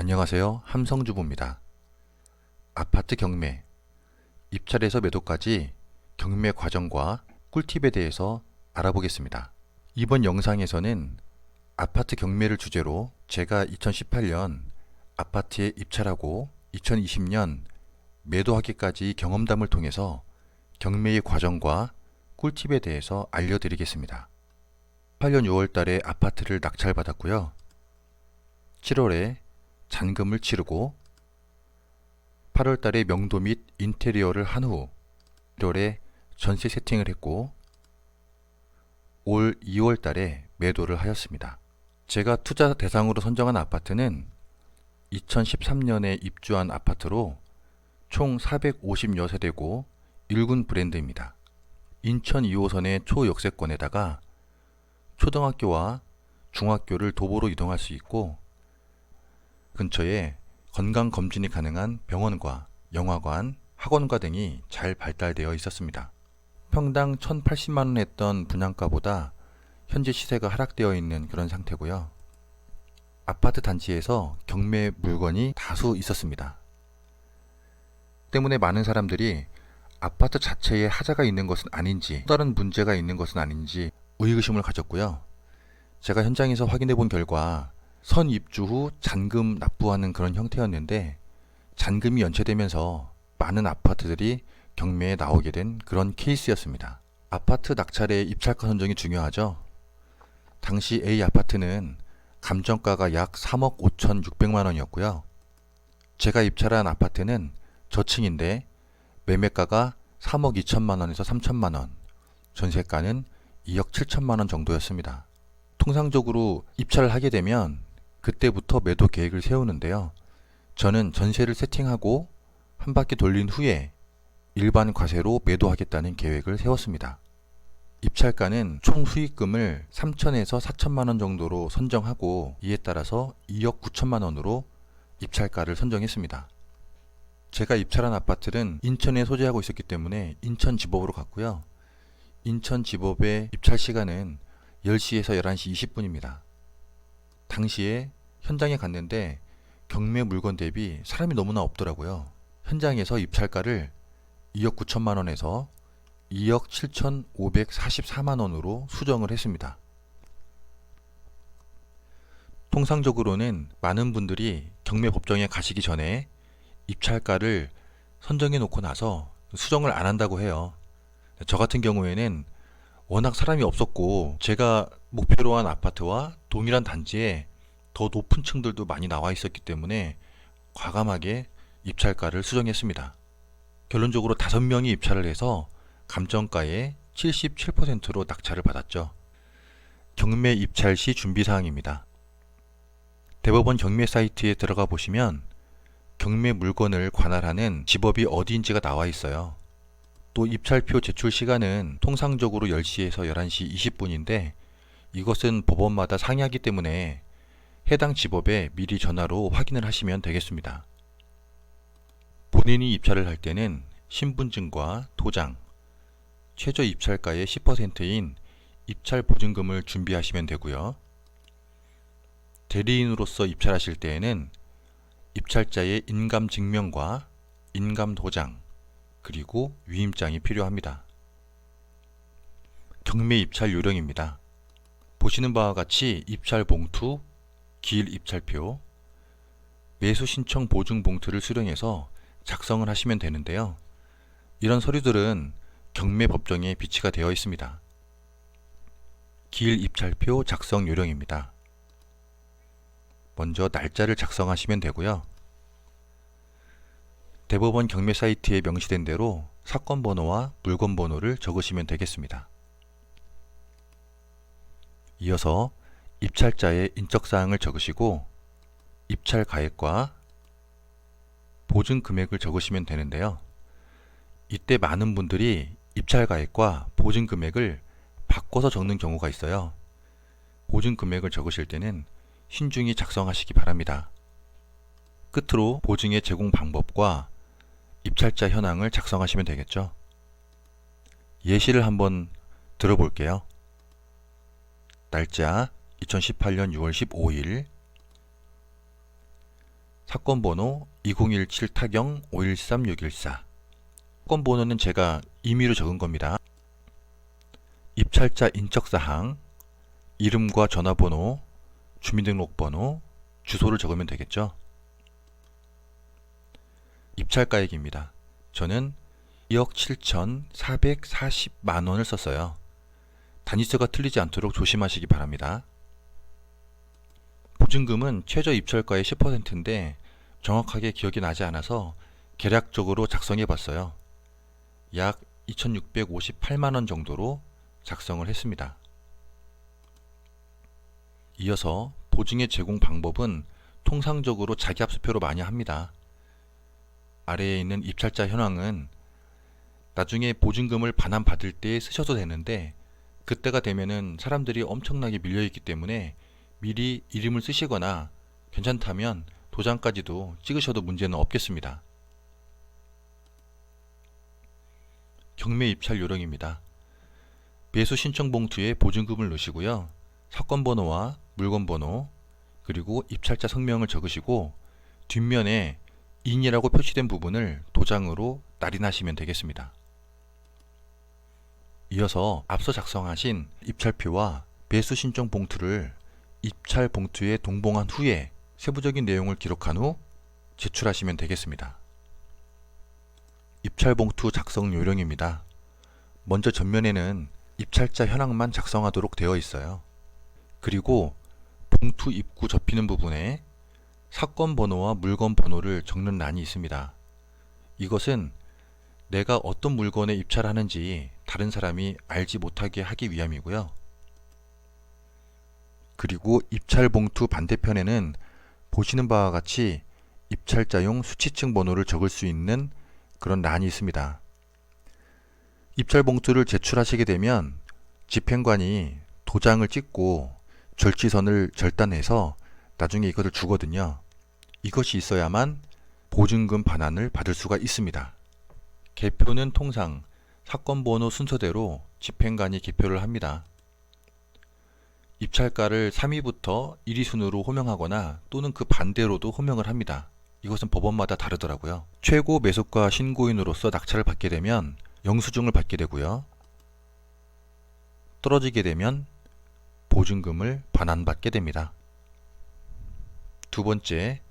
안녕하세요. 함성주부입니다. 아파트 경매, 입찰에서 매도까지 경매 과정과 꿀팁에 대해서 알아보겠습니다. 이번 영상에서는 아파트 경매를 주제로 제가 2018년 아파트에 입찰하고 2020년 매도하기까지 경험담을 통해서 경매의 과정과 꿀팁에 대해서 알려드리겠습니다. 8년 6월 달에 아파트를 낙찰받았고요. 7월에 잔금을 치르고 8월 달에 명도 및 인테리어를 한 후 1월에 전세 세팅을 했고 올 2월 달에 매도를 하였습니다. 제가 투자 대상으로 선정한 아파트는 2013년에 입주한 아파트로 총 450여 세대고 1군 브랜드입니다. 인천 2호선의 초역세권에다가 초등학교와 중학교를 도보로 이동할 수 있고 근처에 건강검진이 가능한 병원과 영화관, 학원과 등이 잘 발달되어 있었습니다. 평당 1,080만원 했던 분양가보다 현재 시세가 하락되어 있는 그런 상태고요. 아파트 단지에서 경매 물건이 다수 있었습니다. 때문에 많은 사람들이 아파트 자체에 하자가 있는 것은 아닌지 또 다른 문제가 있는 것은 아닌지 의구심을 가졌고요. 제가 현장에서 확인해 본 결과 선입주 후 잔금 납부하는 그런 형태였는데 잔금이 연체되면서 많은 아파트들이 경매에 나오게 된 그런 케이스였습니다. 아파트 낙찰의 입찰가 선정이 중요하죠. 당시 A 아파트는 감정가가 약 3억 5,600만 원이었고요. 제가 입찰한 아파트는 저층인데 매매가가 3억 2천만 원에서 3천만 원, 전세가는 2억 7천만 원 정도였습니다. 통상적으로 입찰을 하게 되면 그때부터 매도 계획을 세우는데요. 저는 전세를 세팅하고 한 바퀴 돌린 후에 일반 과세로 매도하겠다는 계획을 세웠습니다. 입찰가는 총 수익금을 3천에서 4천만 원 정도로 선정하고 이에 따라서 2억 9천만 원으로 입찰가를 선정했습니다. 제가 입찰한 아파트는 인천에 소재하고 있었기 때문에 인천지법으로 갔고요. 인천지법의 입찰 시간은 10시에서 11시 20분입니다. 당시에 현장에 갔는데 경매 물건 대비 사람이 너무나 없더라고요. 현장에서 입찰가를 2억 9천만 원에서 2억 7,544만 원으로 수정을 했습니다. 통상적으로는 많은 분들이 경매 법정에 가시기 전에 입찰가를 선정해 놓고 나서 수정을 안 한다고 해요. 저 같은 경우에는 워낙 사람이 없었고 제가 목표로 한 아파트와 동일한 단지에 더 높은 층들도 많이 나와 있었기 때문에 과감하게 입찰가를 수정했습니다. 결론적으로 5명이 입찰을 해서 감정가의 77%로 낙찰을 받았죠. 경매 입찰 시 준비사항입니다. 대법원 경매 사이트에 들어가 보시면 경매 물건을 관할하는 지법이 어디인지가 나와 있어요. 또 입찰표 제출 시간은 통상적으로 10시에서 11시 20분인데 이것은 법원마다 상이하기 때문에 해당 지법에 미리 전화로 확인을 하시면 되겠습니다. 본인이 입찰을 할 때는 신분증과 도장, 최저 입찰가의 10%인 입찰 보증금을 준비하시면 되고요. 대리인으로서 입찰하실 때에는 입찰자의 인감 증명과 인감 도장, 그리고 위임장이 필요합니다. 경매 입찰 요령입니다. 보시는 바와 같이 입찰 봉투, 기일 입찰표, 매수 신청 보증 봉투를 수령해서 작성을 하시면 되는데요. 이런 서류들은 경매 법정에 비치가 되어 있습니다. 기일 입찰표 작성 요령입니다. 먼저 날짜를 작성하시면 되고요. 대법원 경매 사이트에 명시된 대로 사건 번호와 물건 번호를 적으시면 되겠습니다. 이어서 입찰자의 인적사항을 적으시고 입찰 가액과 보증 금액을 적으시면 되는데요. 이때 많은 분들이 입찰 가액과 보증 금액을 바꿔서 적는 경우가 있어요. 보증 금액을 적으실 때는 신중히 작성하시기 바랍니다. 끝으로 보증의 제공 방법과 입찰자 현황을 작성하시면 되겠죠. 예시를 한번 들어볼게요. 날짜 2018년 6월 15일, 사건 번호 2017 타경 513614. 사건 번호는 제가 임의로 적은 겁니다. 입찰자 인적사항, 이름과 전화번호, 주민등록번호, 주소를 적으면 되겠죠. 입찰가액입니다. 저는 2억 7,440만 원을 썼어요. 단위수가 틀리지 않도록 조심하시기 바랍니다. 보증금은 최저 입찰가의 10%인데 정확하게 기억이 나지 않아서 계략적으로 작성해 봤어요. 약 2,658만 원 정도로 작성을 했습니다. 이어서 보증의 제공 방법은 통상적으로 자기합수표로 많이 합니다. 아래에 있는 입찰자 현황은 나중에 보증금을 반환받을 때 쓰셔도 되는데 그때가 되면은 사람들이 엄청나게 밀려있기 때문에 미리 이름을 쓰시거나 괜찮다면 도장까지도 찍으셔도 문제는 없겠습니다. 경매 입찰 요령입니다. 매수 신청 봉투에 보증금을 넣으시고요. 사건 번호와 물건 번호 그리고 입찰자 성명을 적으시고 뒷면에 인이라고 표시된 부분을 도장으로 날인하시면 되겠습니다. 이어서 앞서 작성하신 입찰표와 매수 신청 봉투를 입찰 봉투에 동봉한 후에 세부적인 내용을 기록한 후 제출하시면 되겠습니다. 입찰 봉투 작성 요령입니다. 먼저 전면에는 입찰자 현황만 작성하도록 되어 있어요. 그리고 봉투 입구 접히는 부분에 사건 번호와 물건 번호를 적는 란이 있습니다. 이것은 내가 어떤 물건에 입찰하는지 다른 사람이 알지 못하게 하기 위함이고요. 그리고 입찰 봉투 반대편에는 보시는 바와 같이 입찰자용 수취층 번호를 적을 수 있는 그런 란이 있습니다. 입찰 봉투를 제출하시게 되면 집행관이 도장을 찍고 절취선을 절단해서 나중에 이것을 주거든요. 이것이 있어야만 보증금 반환을 받을 수가 있습니다. 개표는 통상 사건 번호 순서대로 집행관이 개표를 합니다. 입찰가를 3위부터 1위 순으로 호명하거나 또는 그 반대로도 호명을 합니다. 이것은 법원마다 다르더라고요. 최고 매수가 신고인으로서 낙찰을 받게 되면 영수증을 받게 되고요. 떨어지게 되면 보증금을 반환받게 됩니다. 두 번째,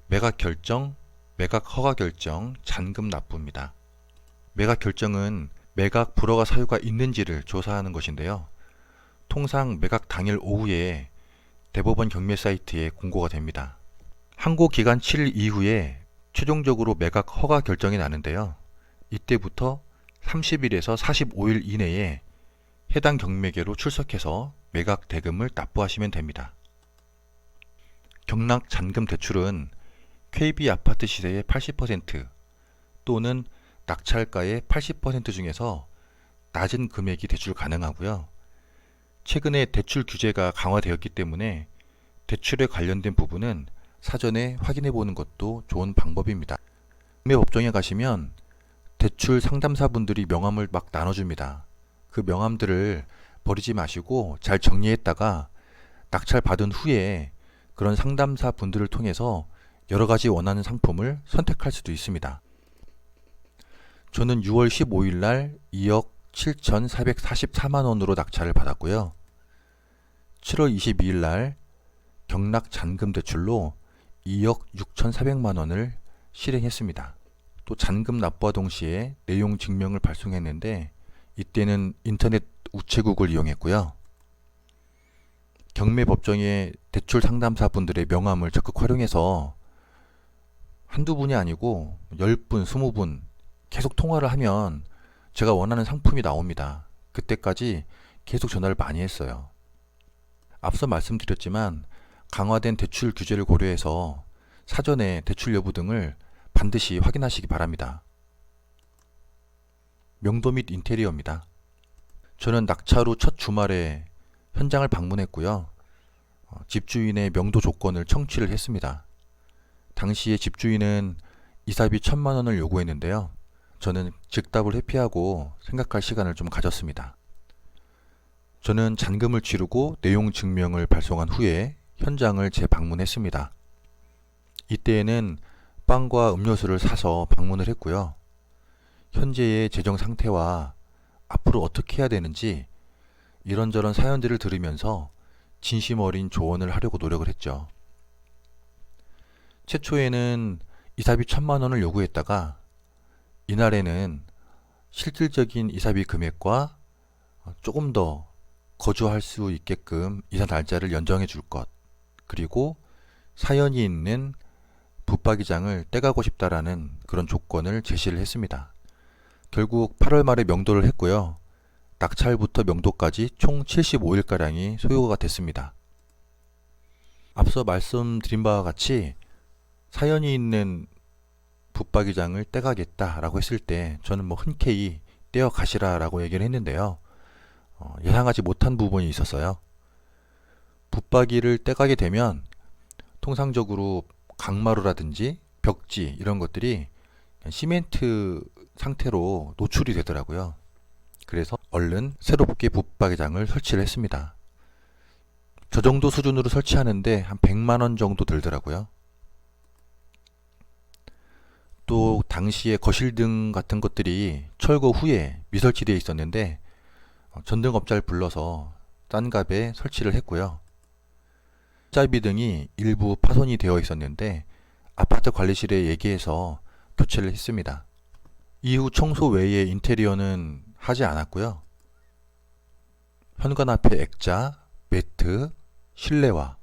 매각 결정, 매각 허가 결정, 잔금 납부입니다. 매각 결정은 매각 불허가 사유가 있는지를 조사하는 것인데요. 통상 매각 당일 오후에 대법원 경매 사이트에 공고가 됩니다. 항고 기간 7일 이후에 최종적으로 매각 허가 결정이 나는데요. 이때부터 30일에서 45일 이내에 해당 경매계로 출석해서 매각 대금을 납부하시면 됩니다. 경락 잔금 대출은 KB 아파트 시세의 80% 또는 낙찰가의 80% 중에서 낮은 금액이 대출 가능하고요. 최근에 대출 규제가 강화되었기 때문에 대출에 관련된 부분은 사전에 확인해 보는 것도 좋은 방법입니다. 경매 법정에 가시면 대출 상담사분들이 명함을 막 나눠줍니다. 그 명함들을 버리지 마시고 잘 정리했다가 낙찰 받은 후에 그런 상담사 분들을 통해서 여러 가지 원하는 상품을 선택할 수도 있습니다. 저는 6월 15일 날 2억 7,444만 원으로 낙찰을 받았고요. 7월 22일 날 경락 잔금 대출로 2억 6,400만 원을 실행했습니다. 또 잔금 납부와 동시에 내용 증명을 발송했는데 이때는 인터넷 우체국을 이용했고요. 경매 법정의 대출 상담사 분들의 명함을 적극 활용해서 한두 분이 아니고 10분, 20분 계속 통화를 하면 제가 원하는 상품이 나옵니다. 그때까지 계속 전화를 많이 했어요. 앞서 말씀드렸지만 강화된 대출 규제를 고려해서 사전에 대출 여부 등을 반드시 확인하시기 바랍니다. 명도 및 인테리어입니다. 저는 낙찰 후 첫 주말에 현장을 방문했고요. 집주인의 명도 조건을 청취를 했습니다. 당시에 집주인은 이사비 1,000만 원을 요구했는데요. 저는 즉답을 회피하고 생각할 시간을 좀 가졌습니다. 저는 잔금을 치르고 내용 증명을 발송한 후에 현장을 재방문했습니다. 이때에는 빵과 음료수를 사서 방문을 했고요. 현재의 재정 상태와 앞으로 어떻게 해야 되는지 이런저런 사연들을 들으면서 진심 어린 조언을 하려고 노력을 했죠. 최초에는 이사비 1,000만 원을 요구했다가 이날에는 실질적인 이사비 금액과 조금 더 거주할 수 있게끔 이사 날짜를 연정해 줄 것, 그리고 사연이 있는 붙박이장을 떼가고 싶다라는 그런 조건을 제시를 했습니다. 결국 8월 말에 명도를 했고요. 낙찰부터 명도까지 총 75일가량이 소요가 됐습니다. 앞서 말씀드린 바와 같이 사연이 있는 붙박이장을 떼가겠다라고 했을 때 저는 뭐 흔쾌히 떼어 가시라라고 얘기를 했는데요. 예상하지 못한 부분이 있었어요. 붙박이를 떼가게 되면 통상적으로 강마루라든지 벽지 이런 것들이 시멘트 상태로 노출이 되더라고요. 그래서 얼른 새롭게 붙박이장을 설치를 했습니다. 저 정도 수준으로 설치하는데 한 100만 원 정도 들더라고요. 또 당시에 거실등 같은 것들이 철거 후에 미설치되어 있었는데 전등업자를 불러서 싼 값에 설치를 했고요. 짜비 등이 일부 파손이 되어 있었는데 아파트 관리실에 얘기해서 교체를 했습니다. 이후 청소 외에 인테리어는 하지 않았고요. 현관 앞에 액자, 매트, 실내화,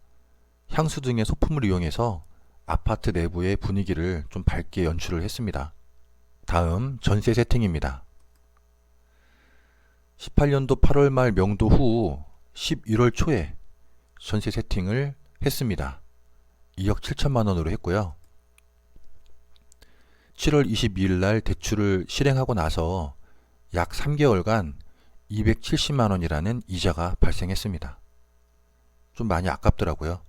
향수 등의 소품을 이용해서 아파트 내부의 분위기를 좀 밝게 연출을 했습니다. 다음 전세 세팅입니다. 18년도 8월 말 명도 후 11월 초에 전세 세팅을 했습니다. 2억 7천만 원으로 했고요. 7월 22일 날 대출을 실행하고 나서 약 3개월간 270만 원이라는 이자가 발생했습니다. 좀 많이 아깝더라고요.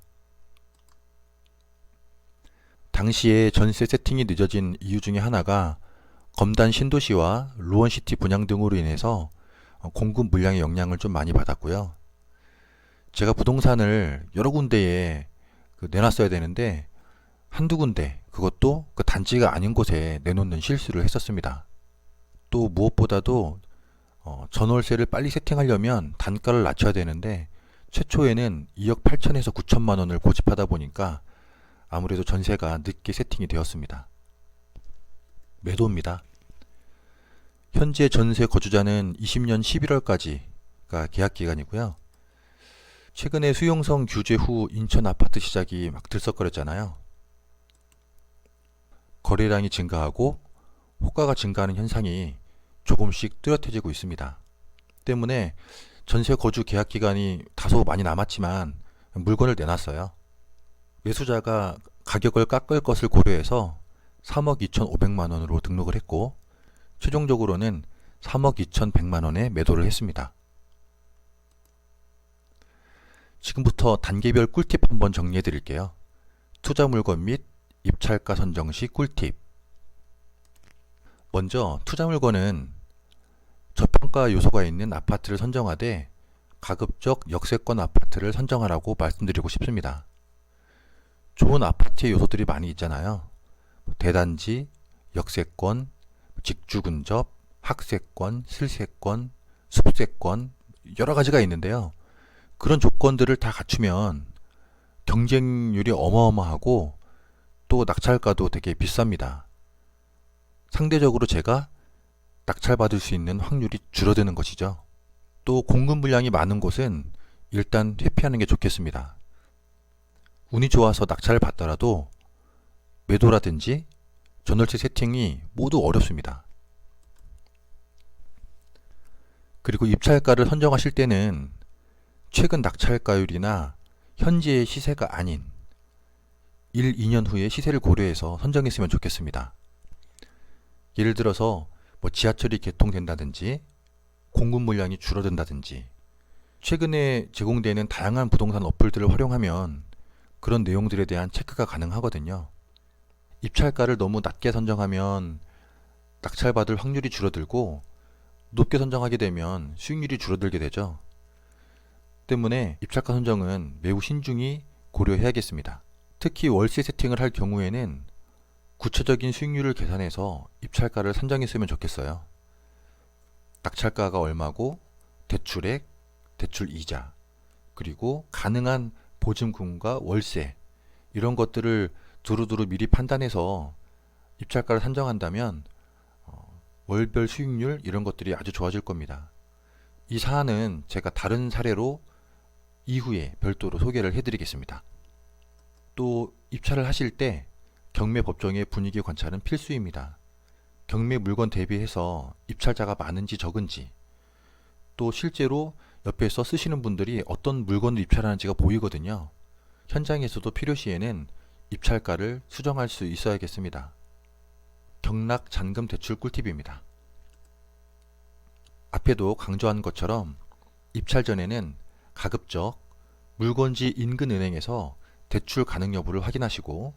당시에 전세 세팅이 늦어진 이유 중에 하나가 검단 신도시와 루원시티 분양 등으로 인해서 공급 물량의 영향을 좀 많이 받았고요. 제가 부동산을 여러 군데에 내놨어야 되는데 한두 군데, 그것도 그 단지가 아닌 곳에 내놓는 실수를 했었습니다. 또 무엇보다도 전월세를 빨리 세팅하려면 단가를 낮춰야 되는데 최초에는 2억 8천에서 9천만 원을 고집하다 보니까 아무래도 전세가 늦게 세팅이 되었습니다. 매도입니다. 현재 전세 거주자는 20년 11월까지가 계약 기간이고요. 최근에 수용성 규제 후 인천 아파트 시작이 막 들썩거렸잖아요. 거래량이 증가하고 호가가 증가하는 현상이 조금씩 뚜렷해지고 있습니다. 때문에 전세 거주 계약 기간이 다소 많이 남았지만 물건을 내놨어요. 매수자가 가격을 깎을 것을 고려해서 3억 2,500만 원으로 등록을 했고 최종적으로는 3억 2,100만 원에 매도를 했습니다. 지금부터 단계별 꿀팁 한번 정리해 드릴게요. 투자 물건 및 입찰가 선정 시 꿀팁. 먼저 투자 물건은 저평가 요소가 있는 아파트를 선정하되 가급적 역세권 아파트를 선정하라고 말씀드리고 싶습니다. 좋은 아파트의 요소들이 많이 있잖아요. 대단지, 역세권, 직주 근접, 학세권, 실세권, 숲세권 여러 가지가 있는데요. 그런 조건들을 다 갖추면 경쟁률이 어마어마하고 또 낙찰가도 되게 비쌉니다. 상대적으로 제가 낙찰받을 수 있는 확률이 줄어드는 것이죠. 또 공급 물량이 많은 곳은 일단 회피하는 게 좋겠습니다. 운이 좋아서 낙찰을 받더라도 매도라든지 전월세 세팅이 모두 어렵습니다. 그리고 입찰가를 선정하실 때는 최근 낙찰가율이나 현재의 시세가 아닌 1, 2년 후의 시세를 고려해서 선정했으면 좋겠습니다. 예를 들어서 지하철이 개통된다든지 공급 물량이 줄어든다든지 최근에 제공되는 다양한 부동산 어플들을 활용하면 그런 내용들에 대한 체크가 가능하거든요. 입찰가를 너무 낮게 선정하면 낙찰받을 확률이 줄어들고 높게 선정하게 되면 수익률이 줄어들게 되죠. 때문에 입찰가 선정은 매우 신중히 고려해야겠습니다. 특히 월세 세팅을 할 경우에는 구체적인 수익률을 계산해서 입찰가를 산정했으면 좋겠어요. 낙찰가가 얼마고, 대출액, 대출 이자, 그리고 가능한 보증금과 월세, 이런 것들을 두루두루 미리 판단해서 입찰가를 산정한다면 월별 수익률 이런 것들이 아주 좋아질 겁니다. 이 사안은 제가 다른 사례로 이후에 별도로 소개를 해드리겠습니다. 또 입찰을 하실 때 경매 법정의 분위기 관찰은 필수입니다. 경매 물건 대비해서 입찰자가 많은지 적은지, 또 실제로 옆에서 쓰시는 분들이 어떤 물건을 입찰하는지가 보이거든요. 현장에서도 필요시에는 입찰가를 수정할 수 있어야겠습니다. 경락 잔금 대출 꿀팁입니다. 앞에도 강조한 것처럼 입찰 전에는 가급적 물건지 인근 은행에서 대출 가능 여부를 확인하시고,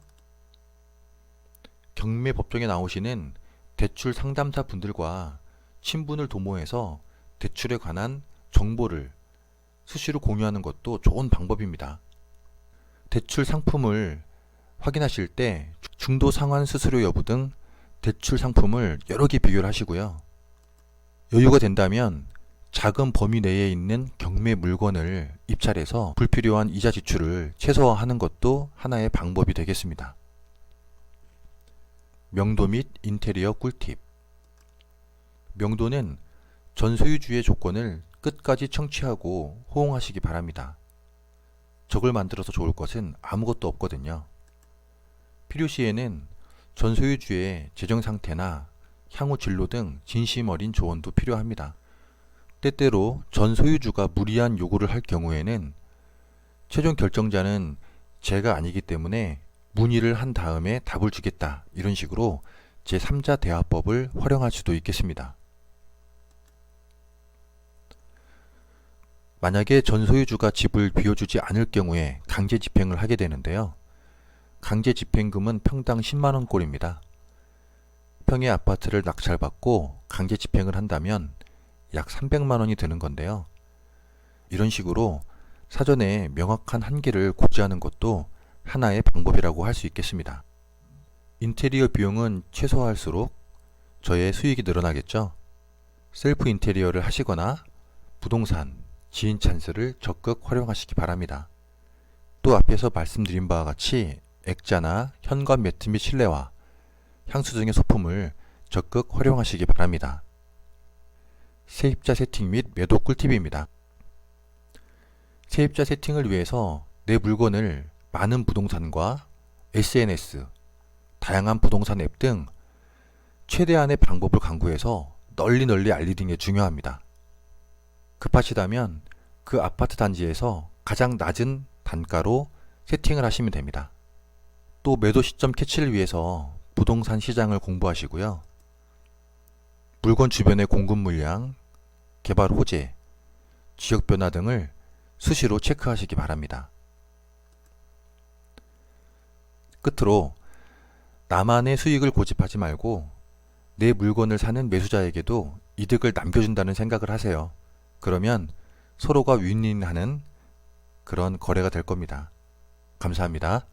경매 법정에 나오시는 대출 상담사 분들과 친분을 도모해서 대출에 관한 정보를 수시로 공유하는 것도 좋은 방법입니다. 대출 상품을 확인하실 때 중도 상환 수수료 여부 등 대출 상품을 여러 개 비교를 하시고요. 여유가 된다면 작은 범위 내에 있는 경매 물건을 입찰해서 불필요한 이자 지출을 최소화하는 것도 하나의 방법이 되겠습니다. 명도 및 인테리어 꿀팁. 명도는 전소유주의 조건을 끝까지 청취하고 호응하시기 바랍니다. 적을 만들어서 좋을 것은 아무것도 없거든요. 필요시에는 전소유주의 재정 상태나 향후 진로 등 진심 어린 조언도 필요합니다. 때때로 전소유주가 무리한 요구를 할 경우에는 최종 결정자는 제가 아니기 때문에 문의를 한 다음에 답을 주겠다, 이런 식으로 제3자 대화법을 활용할 수도 있겠습니다. 만약에 전소유주가 집을 비워주지 않을 경우에 강제 집행을 하게 되는데요. 강제 집행금은 평당 10만원 꼴입니다. 평의 아파트를 낙찰받고 강제 집행을 한다면 약 300만원이 드는 건데요. 이런 식으로 사전에 명확한 한계를 고지하는 것도 하나의 방법이라고 할 수 있겠습니다. 인테리어 비용은 최소화할수록 저의 수익이 늘어나겠죠. 셀프 인테리어를 하시거나 부동산, 지인 찬스를 적극 활용하시기 바랍니다. 또 앞에서 말씀드린 바와 같이 액자나 현관 매트 및 실내화, 향수 등의 소품을 적극 활용하시기 바랍니다. 세입자 세팅 및 매도 꿀팁입니다. 세입자 세팅을 위해서 내 물건을 많은 부동산과 SNS, 다양한 부동산 앱 등 최대한의 방법을 강구해서 널리 알리는 게 중요합니다. 급하시다면 그 아파트 단지에서 가장 낮은 단가로 세팅을 하시면 됩니다. 또 매도 시점 캐치를 위해서 부동산 시장을 공부하시고요. 물건 주변의 공급 물량, 개발 호재, 지역 변화 등을 수시로 체크하시기 바랍니다. 끝으로 나만의 수익을 고집하지 말고 내 물건을 사는 매수자에게도 이득을 남겨준다는 생각을 하세요. 그러면 서로가 윈윈하는 그런 거래가 될 겁니다. 감사합니다.